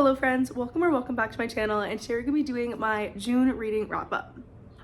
Hello friends, welcome back to my channel, and today we're gonna be doing my June reading wrap up.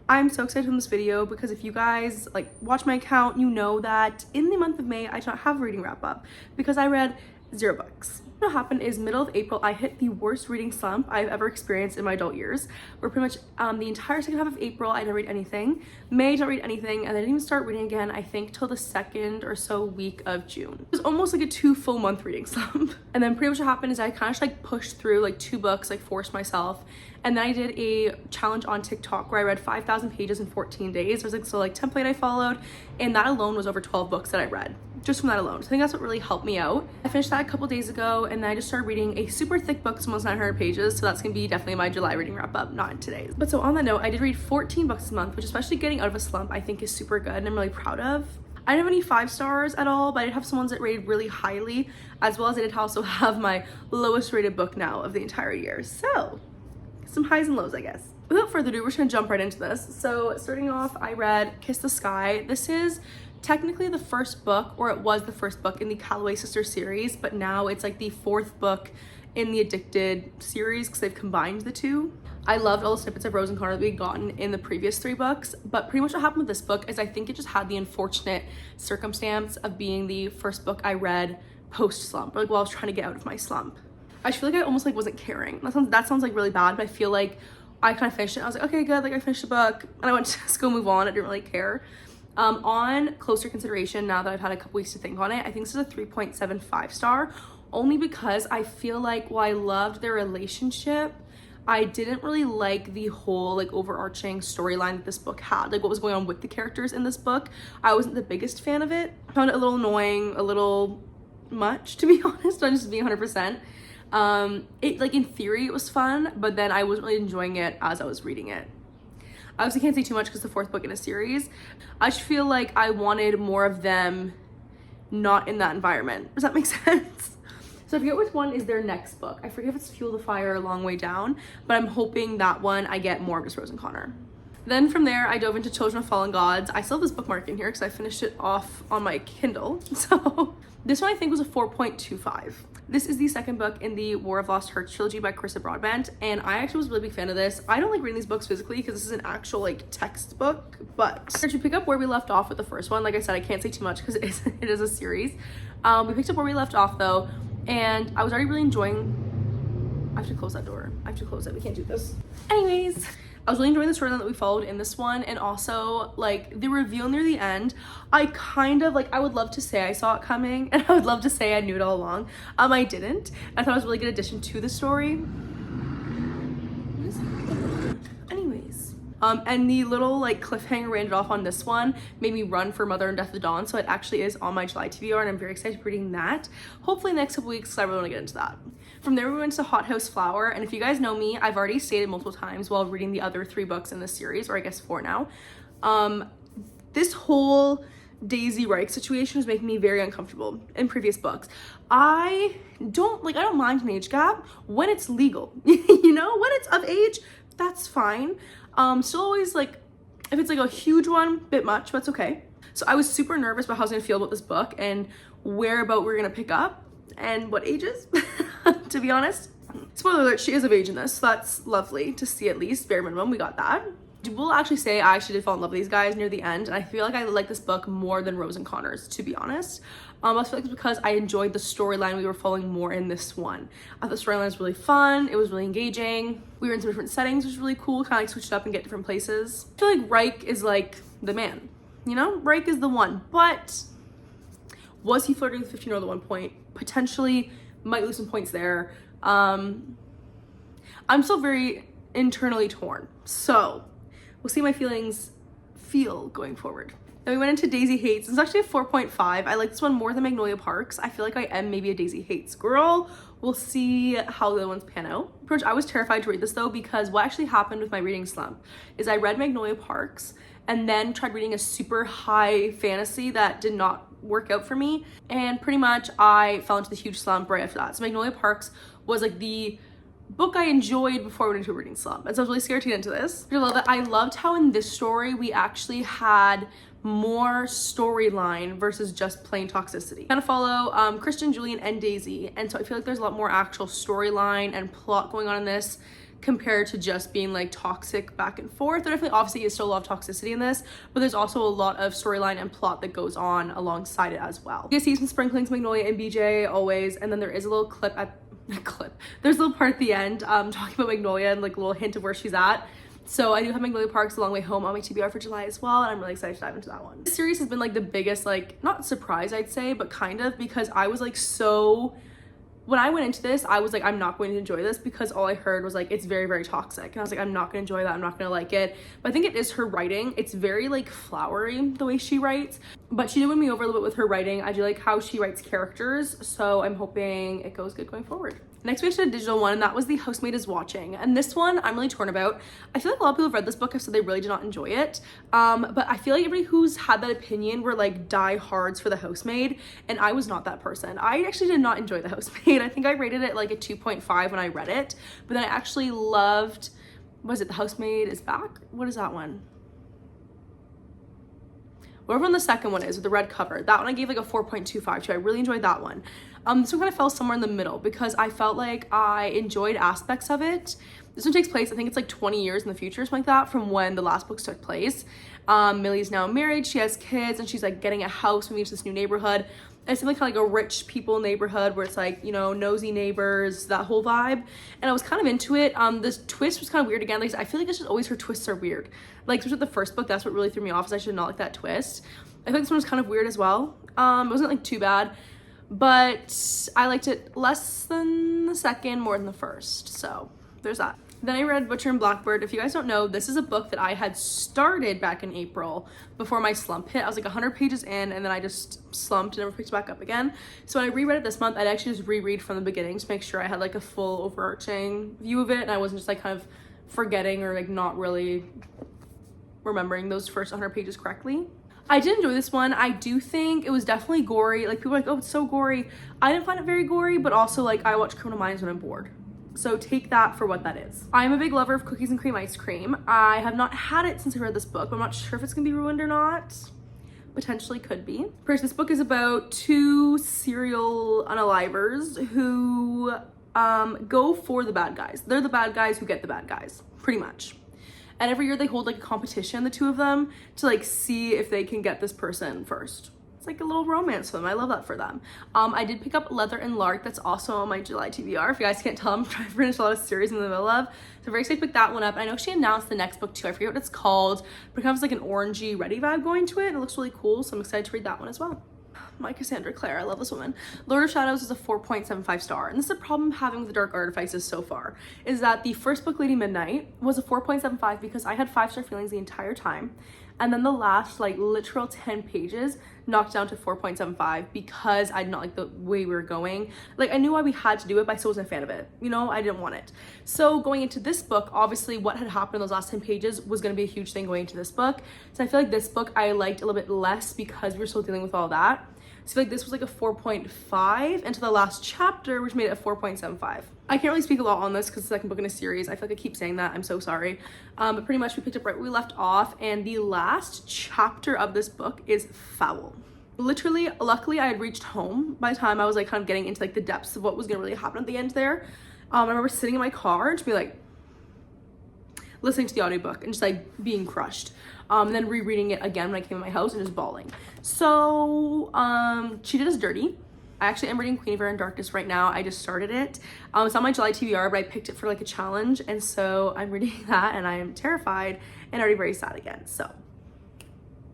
I'm so excited for this video because if you guys watch my account, you know that in the month of May I did not have a reading wrap up because I read 0 books. What happened is middle of April I hit the worst reading slump I've ever experienced in my adult years, where pretty much the entire second half of April I didn't read anything, May I didn't read anything, and I didn't even start reading again I think till the second or so week of June. It was almost like a 2 full month reading slump. And then pretty much what happened is I kind of just pushed through 2 books, forced myself, and then I did a challenge on TikTok where I read 5,000 pages in 14 days. There's template I followed, and that alone was over 12 books that I read just from that alone. So I think that's what really helped me out. I finished that a couple days ago, and then I just started reading a super thick book, it's almost 900 pages, so that's gonna be definitely my July reading wrap up, not today's. But so on that note, I did read 14 books this month, which especially getting out of a slump I think is super good and I'm really proud of. I didn't have any 5 stars at all, but I did have some ones that rated really highly, as well as I did also have my lowest rated book now of the entire year. So some highs and lows, I guess. Without further ado, we're just gonna jump right into this. So starting off, I read Kiss the Sky. This is technically the first book, or it was the first book in the Calloway Sisters series, but now it's the 4th book in the Addicted series because they've combined the 2. I loved all the snippets of Rose and Connor that we'd gotten in the previous 3 books, but pretty much what happened with this book is I think it just had the unfortunate circumstance of being the first book I read post-slump, while I was trying to get out of my slump. I feel I almost wasn't caring. That sounds really bad, but I feel I kind of finished it. I was okay, good, I finished the book, and I went to just go move on. I didn't really care. On closer consideration, now that I've had a couple weeks to think on it, I think this is a 3.75 star, only because I feel while I loved their relationship, I didn't really like the whole overarching storyline that this book had, what was going on with the characters in this book. I wasn't the biggest fan of it. I found it a little annoying, a little much, to be honest. I'm just being 100%. In theory it was fun, but then I wasn't really enjoying it as I was reading it. I obviously can't say too much because the 4th book in a series. I just feel I wanted more of them not in that environment. Does that make sense? So I forget which one is their next book. I forget if it's Fuel the Fire or Long Way Down, but I'm hoping that one I get more of just Rose and Connor. Then from there, I dove into Children of Fallen Gods. I still have this bookmark in here because I finished it off on my Kindle. So this one I think was a 4.25. This is the 2nd book in the War of Lost Hearts trilogy by Carissa Broadbent, and I actually was a really big fan of this. I don't like reading these books physically because this is an actual textbook, but to pick up where we left off with the first one, like I said, I can't say too much because it is a series. We picked up where we left off though, and I was already really enjoying. I have to close that door. I have to close it. We can't do this. Anyways, I was really enjoying the storyline that we followed in this one, and also the reveal near the end. I kind of I would love to say I saw it coming, and I would love to say I knew it all along. I didn't. I thought it was a really good addition to the story. Anyways, and the little cliffhanger we ended off on this one made me run for Mother and Death of the Dawn, so it actually is on my July TBR, and I'm very excited for reading that. Hopefully in the next couple weeks, because I really want to get into that. From there we went to Hot House Flower, and if you guys know me, I've already stated multiple times while reading the other 3 books in this series, or I guess 4 now. This whole Daisy Reich situation was making me very uncomfortable in previous books. I don't mind an age gap when it's legal. You know, when it's of age, that's fine. Still always if it's a huge one, bit much, but it's okay. So I was super nervous about how I was gonna feel about this book and where about we're gonna pick up and what ages, to be honest. Spoiler alert, she is of age in this, so that's lovely to see. At least bare minimum we got that. I will actually say I actually did fall in love with these guys near the end, and I feel I like this book more than Rose and Connor's, to be honest. I feel it's because I enjoyed the storyline we were following more in this one. I thought the storyline was really fun, it was really engaging, we were in some different settings, which was really cool, kind of switch it up and get different places. I feel Reich is the man, you know? Reich is the one, but was he flirting with 15-year-old at one point? Potentially, might lose some points there. I'm still very internally torn, so we'll see my feelings feel going forward. Then we went into Daisy Hates. It's actually a 4.5. I like this one more than Magnolia Parks. I feel I am maybe a Daisy Hates girl. We'll see how the other ones pan out. Pretty much, I was terrified to read this though, because what actually happened with my reading slump is I read Magnolia Parks and then tried reading a super high fantasy that did not work out for me, and pretty much I fell into the huge slump right after that. So Magnolia Parks was the book I enjoyed before I went into a reading slump, and so I was really scared to get into this. I love it. I loved how in this story we actually had more storyline versus just plain toxicity. Kind of follow Christian, Julian, and Daisy, and so I feel like there's a lot more actual storyline and plot going on in this compared to just being like toxic back and forth. There definitely obviously is still a lot of toxicity in this, but there's also a lot of storyline and plot that goes on alongside it as well. You see some sprinklings, Magnolia and BJ always, and then there is a little clip at there's a little part at the end talking about Magnolia and like a little hint of where she's at. So I do have Magnolia Parks A Long Way Home on my TBR for July as well, and I'm really excited to dive into that one. This series has been like the biggest, like, not surprise I'd say, but kind of, because I was like when I went into this, I was like, I'm not going to enjoy this, because all I heard was like, it's very, very toxic. And I was like, I'm not gonna enjoy that, I'm not gonna like it. But I think it is her writing. It's very like flowery, the way she writes. But she did win me over a little bit with her writing. I do like how she writes characters, so I'm hoping it goes good going forward. Next we actually had a digital one, and that was The Housemaid is Watching. And this one I'm really torn about. I feel like a lot of people have read this book have said they really did not enjoy it. But I feel like everybody who's had that opinion were like diehards for The Housemaid, and I was not that person. I actually did not enjoy The Housemaid. I think I rated it like a 2.5 when I read it, but then I actually loved, what is it, The Housemaid is Back? What is that one? Whatever one the second one is with the red cover, that one I gave like a 4.25 to. I really enjoyed that one. This one kind of fell somewhere in the middle because I felt like I enjoyed aspects of it. This one takes place, I think it's like 20 years in the future, something like that, from when the last books took place. Millie's now married, she has kids, and she's like getting a house, moving to this new neighborhood. And it's something kind of like a rich people neighborhood where it's like, you know, nosy neighbors, that whole vibe. And I was kind of into it. This twist was kind of weird again. Like, I feel like it's just always her twists are weird. Like, especially with the first book, that's what really threw me off, is I should not like that twist. I think this one was kind of weird as well. It wasn't like too bad, but I liked it less than the second, more than the first. So there's that. Then I read Butcher and Blackbird. If you guys don't know, this is a book that I had started back in April before my slump hit. I was like 100 pages in, and then I just slumped and never picked it back up again. So when I reread it this month, I'd actually just reread from the beginning to make sure I had like a full overarching view of it, and I wasn't just like kind of forgetting or like not really remembering those first 100 pages correctly. I did enjoy this one. I do think it was definitely gory. Like, people are like, oh, it's so gory. I didn't find it very gory, but also like I watch Criminal Minds when I'm bored. So take that for what that is. I'm a big lover of cookies and cream ice cream. I have not had it since I read this book, but I'm not sure if it's gonna be ruined or not. Potentially could be. First, this book is about two serial unalivers who go for the bad guys. They're the bad guys who get the bad guys, pretty much. And every year they hold like a competition, the two of them, to like see if they can get this person first. It's like a little romance for them. I love that for them. I did pick up Leather and Lark. That's also on my July TBR. If you guys can't tell, I'm trying to finish a lot of series in the middle of. So I'm very excited to pick that one up. And I know she announced the next book too. I forget what it's called, but it comes like an orangey ready vibe going to it. And it looks really cool. So I'm excited to read that one as well. My Cassandra Clare, I love this woman. Lord of Shadows is a 4.75 star. And this is a problem I'm having with the Dark Artifices so far, is that the first book, Lady Midnight, was a 4.75 because I had 5-star feelings the entire time. And then the last like literal 10 pages knocked down to 4.75 because I did not like the way we were going. Like, I knew why we had to do it, but I still wasn't a fan of it. You know, I didn't want it. So going into this book, obviously what had happened in those last 10 pages was going to be a huge thing going into this book. So I feel like this book I liked a little bit less because we were still dealing with all that. So I feel like this was like a 4.5 until the last chapter, which made it a 4.75. I can't really speak a lot on this because it's the second book in a series. I feel like I keep saying that. I'm so sorry. But pretty much we picked up right where we left off, and the last chapter of this book is foul. Literally, luckily I had reached home by the time I was like kind of getting into like the depths of what was gonna really happen at the end there. I remember sitting in my car and just be like listening to the audiobook and just like being crushed. And then rereading it again when I came to my house and just bawling. So she did us dirty. I actually am reading Queen of Air and Darkness right now. I just started it. It's on my July TBR, but I picked it for like a challenge, and so I'm reading that and I am terrified and already very sad again. So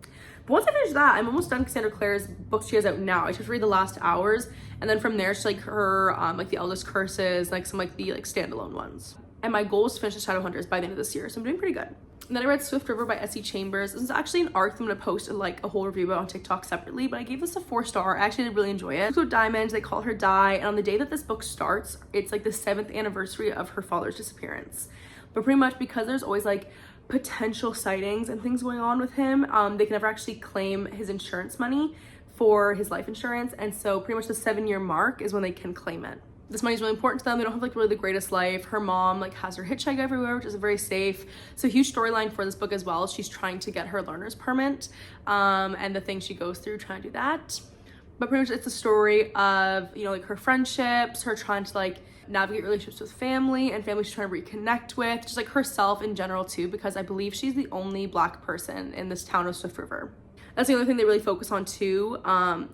but once I finish that, I'm almost done Cassandra Clare's book she has out now. I just read the last hours, and then from there it's like her like the Eldest Curses, like some like the like standalone ones. And my goal is to finish the Shadowhunters by the end of this year, so I'm doing pretty good. And then I read Swift River by S.E. Chambers. This is actually an arc that I'm gonna post like a whole review about on TikTok separately, but I gave this a 4-star. I actually did really enjoy it. So Diamond, they call her Di, and on the day that this book starts, it's like the 7th anniversary of her father's disappearance. But pretty much because there's always like potential sightings and things going on with him, they can never actually claim his insurance money for his life insurance, and so pretty much the 7-year mark is when they can claim it. this money is really important to them. They don't have like really the greatest life. Her mom like has her hitchhike everywhere, which is very safe. So huge storyline for this book as well. She's trying to get her learner's permit, and the things she goes through trying to do that. But pretty much it's a story of, you know, like her friendships, her trying to like navigate relationships with family and family she's trying to reconnect with, just like herself in general too, because I believe she's the only Black person in this town of Swift River. That's the other thing they really focus on too,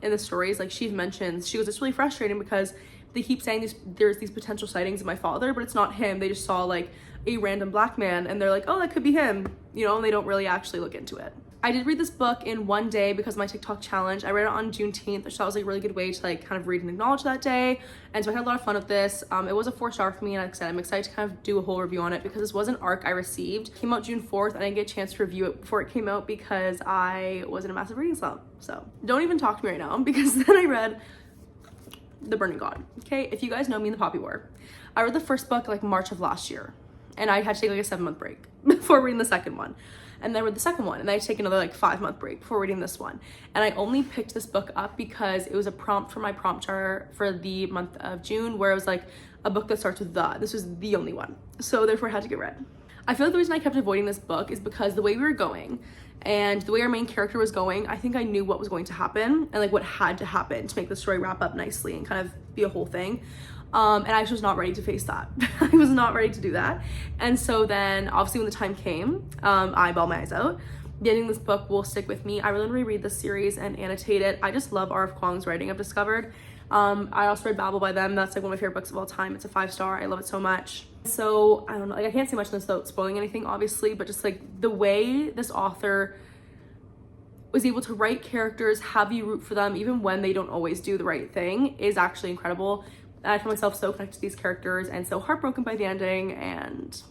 in the stories. Like she mentions, she goes, it's really frustrating because they keep saying there's these potential sightings of my father, but it's not him. They just saw like a random Black man and they're like, oh, that could be him, you know, and they don't really actually look into it. I did read this book in one day because of my TikTok challenge. I read it on Juneteenth, which I thought was like a really good way to like kind of read and acknowledge that day. And so I had a lot of fun with this. It was a 4-star for me, and like I said, I'm excited to kind of do a whole review on it because this was an arc I received. It came out June 4th. I didn't get a chance to review it before it came out because I was in a massive reading slump. So don't even talk to me right now because then I read The Burning God. Okay, if you guys know me in the Poppy War, I read the first book like March of last year, and I had to take like a 7-month break before reading the second one. And then I read the second one, and I take another like 5-month break before reading this one. And I only picked this book up because it was a prompt for my prompt jar for the month of June, where it was like a book that starts with the. This was the only one, so therefore it had to get read. I feel like the reason I kept avoiding this book is because the way we were going and the way our main character was going, I think I knew what was going to happen and like what had to happen to make the story wrap up nicely and kind of be a whole thing. And I just was not ready to face that. I was not ready to do that. And so then obviously when the time came, I bawled my eyes out. Getting this book will stick with me. I really want to reread this series and annotate it. I just love R.F. Kuang's writing, I've discovered. I also read Babel by them. That's like one of my favorite books of all time. It's a 5-star. I love it so much. So I don't know, like I can't say much in this without spoiling anything, obviously, but just like the way this author was able to write characters, have you root for them even when they don't always do the right thing, is actually incredible. I found myself so connected to these characters and so heartbroken by the ending, and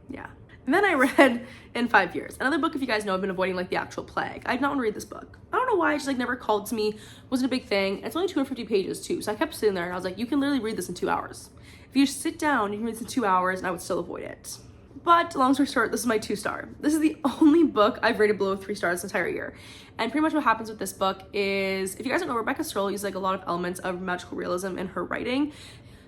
yeah. And then I read In 5 Years, another book. If you guys know, I've been avoiding like the actual plague. I did not want to read this book. I don't know why, it just like never called to me, wasn't a big thing. It's only 250 pages too, so I kept sitting there and I was like, you can literally read this in 2 hours. If you just sit down, you can read this in 2 hours, and I would still avoid it. But long story short, this is my 2-star. This is the only book I've rated below 3 stars this entire year. And pretty much what happens with this book is, if you guys don't know, Rebecca Stroll uses like a lot of elements of magical realism in her writing.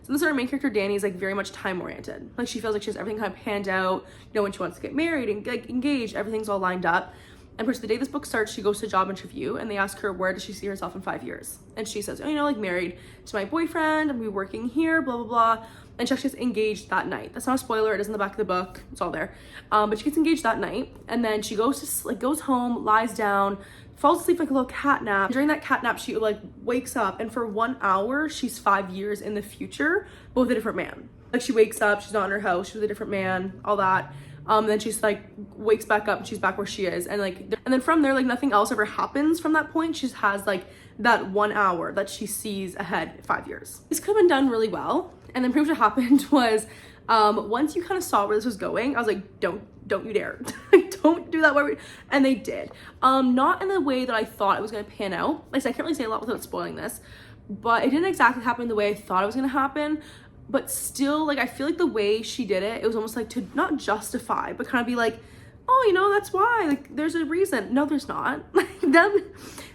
So this is our main character, Danny, is like very much time oriented. Like she feels like she has everything kind of panned out, you know, when she wants to get married and get engaged, everything's all lined up. And first, the day this book starts, she goes to a job interview and they ask her, where does she see herself in 5 years? And she says, oh, you know, like married to my boyfriend, I'm gonna be working here, blah, blah, blah. And she actually gets engaged that night. That's not a spoiler, it is in the back of the book, it's all there. But she gets engaged that night, and then she goes home, lies down, falls asleep like a little cat nap. During that cat nap, she like wakes up, and for 1 hour, she's 5 years in the future, but with a different man. Like she wakes up, she's not in her house, she's with a different man, all that. And then she's like wakes back up and she's back where she is, and then from there, like nothing else ever happens from that point. She just has like that 1 hour that she sees ahead 5 years. This could have been done really well. And then pretty much what happened was, once you kind of saw where this was going, I was like, don't you dare. Don't do that. And they did. Not in the way that I thought it was going to pan out. Like, I can't really say a lot without spoiling this, but it didn't exactly happen the way I thought it was going to happen. But still, like, I feel like the way she did it, it was almost like to not justify, but kind of be like, oh, you know, that's why, like, there's a reason. No, there's not. Like,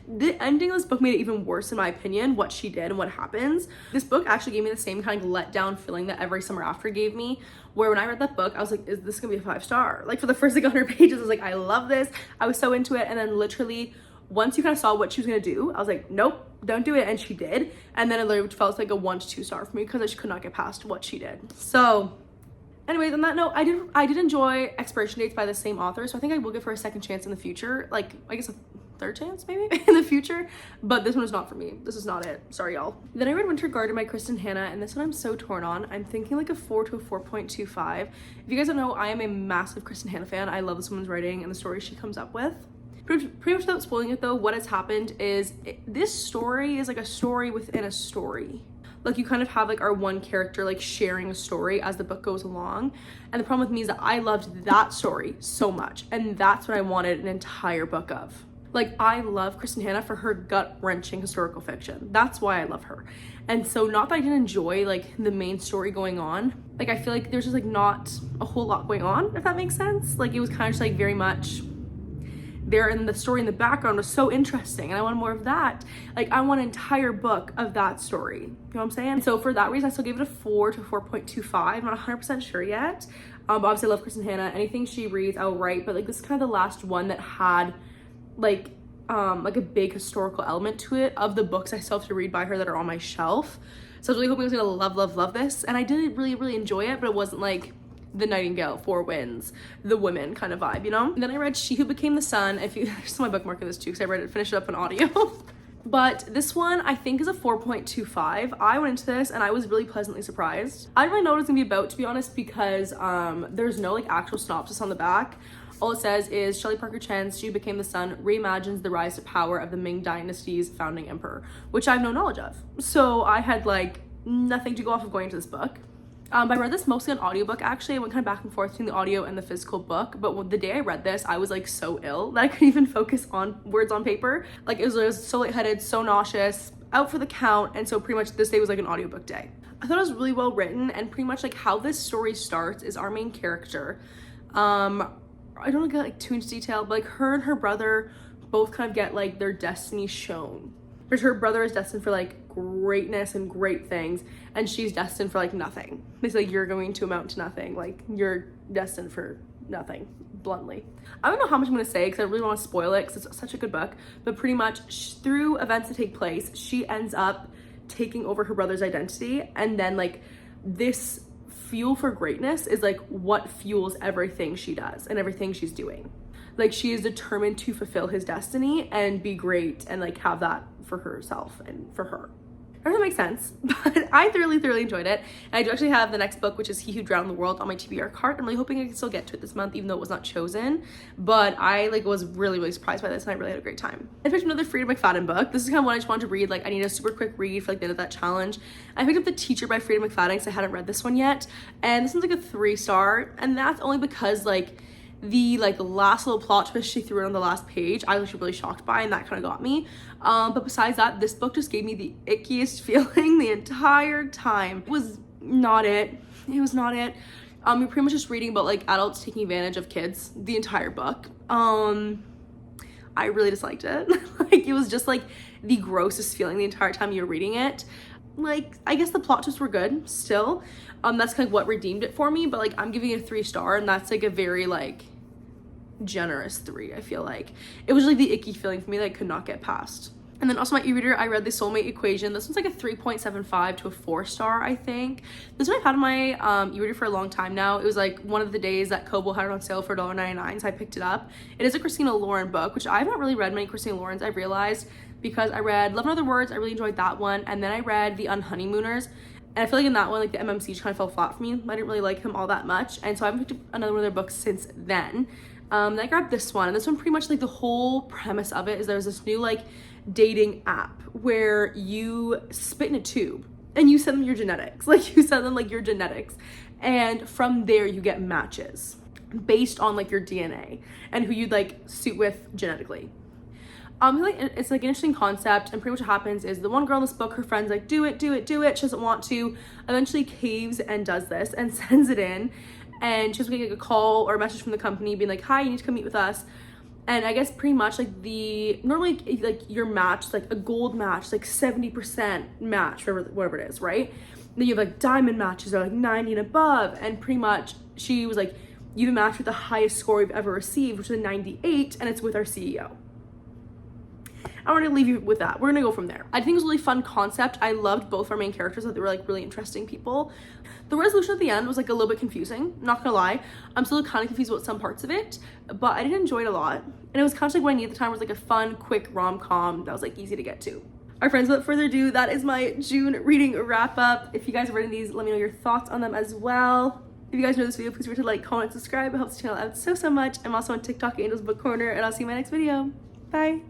the ending of this book made it even worse, in my opinion, what she did and what happens. This book actually gave me the same kind of letdown feeling that Every Summer After gave me, where when I read that book, I was like, is this gonna be a 5-star? Like, for the first like 100 pages, I was like, I love this. I was so into it. And then literally, once you kind of saw what she was gonna do, I was like, nope, don't do it. And she did. And then it literally felt like a 1 to 2 star for me because I just could not get past what she did. So anyways, on that note, I did enjoy Expiration Dates by the same author, so I think I will give her a second chance in the future. Like, I guess a third chance maybe in the future, but this one is not for me. This is not it. Sorry, y'all. Then I read Winter Garden by Kristen Hanna, and this one I'm so torn on. I'm thinking like a 4 to a 4.25. If you guys don't know, I am a massive Kristen Hanna fan. I love this woman's writing and the stories she comes up with. Pretty much without spoiling it though, what has happened is this story is like a story within a story. Like, you kind of have like our one character like sharing a story as the book goes along, and the problem with me is that I loved that story so much, and that's what I wanted an entire book of. Like, I love Kristen Hanna for her gut-wrenching historical fiction. That's why I love her. And so, not that I didn't enjoy like the main story going on, like I feel like there's just like not a whole lot going on, if that makes sense. Like, it was kind of just like very much there, and the story in the background was so interesting and I wanted more of that. Like, I want an entire book of that story. You know what I'm saying? So for that reason, I still gave it a 4 to 4.25. I'm not 100% sure yet. But obviously I love Kristen Hanna. Anything she reads, I'll write. But like, this is kind of the last one that had like a big historical element to it of the books I still have to read by her that are on my shelf. So I was really hoping I was gonna love this. And I did really enjoy it, but it wasn't like the Nightingale, Four Winds, The Women kind of vibe, you know? And then I read She Who Became the Sun. If you, there's my bookmark of this too, because I read it, finished it up in audio. But this one I think is a 4.25. I went into this and I was really pleasantly surprised. I didn't really know what it was gonna be about, to be honest, because there's no like actual synopsis on the back. All it says is Shelley Parker Chan's She Who Became the Sun reimagines the rise to power of the Ming Dynasty's founding emperor, which I have no knowledge of. So I had like nothing to go off of going into this book. I read this mostly on audiobook actually. I went kind of back and forth between the audio and the physical book, but the day I read this, I was like so ill that I couldn't even focus on words on paper. Like, it was so lightheaded, so nauseous, out for the count, and so pretty much this day was like an audiobook day. I thought it was really well written, and pretty much like how this story starts is our main character. I don't want to get like too into detail, but like her and her brother both kind of get like their destiny shown. But her brother is destined for like greatness and great things, and she's destined for like nothing. It's like, you're going to amount to nothing. Like, you're destined for nothing, bluntly. I don't know how much I'm gonna say because I really want to spoil it because it's such a good book, but pretty much through events that take place, she ends up taking over her brother's identity, and then like this fuel for greatness is like what fuels everything she does and everything she's doing. Like, she is determined to fulfill his destiny and be great and like have that for herself and for her. I don't know if that makes sense, but I thoroughly enjoyed it. And I do actually have the next book, which is He Who Drowned the World, on my TBR cart. I'm really hoping I can still get to it this month, even though it was not chosen. But I like was really surprised by this, and I really had a great time. I picked another Frida McFadden book. This is kind of one I just wanted to read. Like, I need a super quick read for like the end of that challenge. I picked up The Teacher by Frida McFadden because I hadn't read this one yet, and this one's like a 3-star, and that's only because like the like last little plot twist she threw in on the last page I was really shocked by, and that kind of got me. But besides that, this book just gave me the ickiest feeling the entire time. It was not it. You're pretty much just reading about like adults taking advantage of kids the entire book. I really disliked it. Like, it was just like the grossest feeling the entire time you were reading it. Like, I guess the plot twists were good still. That's kind of what redeemed it for me, but like, I'm giving it a 3-star, and that's like a very like generous 3. I feel like it was like the icky feeling for me that I could not get past. And then also my e-reader, I read The Soulmate Equation. This one's like a 3.75 to a 4-star, I think. This one I've had on my e-reader for a long time now. It was like one of the days that Kobo had it on sale for $1.99, so I picked it up. It is a Christina Lauren book, which I haven't really read many Christina Laurens, I've realized, because I read Love in Other Words. I really enjoyed that one, and then I read The Unhoneymooners. And I feel like in that one, like the MMC just kind of fell flat for me. I didn't really like him all that much. And so I haven't picked up another one of their books since then. Then I grabbed this one. And this one, pretty much like the whole premise of it is there's this new like dating app where you spit in a tube and you send them your genetics. Like, you send them like your genetics. And from there you get matches based on like your DNA and who you'd like suit with genetically. Like, it's like an interesting concept, and pretty much what happens is the one girl in this book, her friend's like, do it. She doesn't want to, eventually caves and does this and sends it in, and she's getting like a call or a message from the company being like, hi, you need to come meet with us. And I guess pretty much like normally like your match, like a gold match, like 70% match, whatever it is, right? Then you have like diamond matches are like 90 and above, and pretty much she was like, you have a match with the highest score we've ever received, which is a 98, and it's with our CEO. I'm gonna leave you with that. We're gonna go from there. I think it was a really fun concept. I loved both our main characters. I thought they were like really interesting people. The resolution at the end was like a little bit confusing, not gonna lie. I'm still kind of confused about some parts of it, but I did enjoy it a lot. And it was kind of like what I needed at the time, was like a fun, quick rom-com that was like easy to get to. All right, friends, without further ado, that is my June reading wrap up. If you guys are reading these, let me know your thoughts on them as well. If you guys enjoyed this video, please remember to like, comment, subscribe. It helps the channel out so much. I'm also on TikTok, Angel's Book Corner, and I'll see you in my next video. Bye.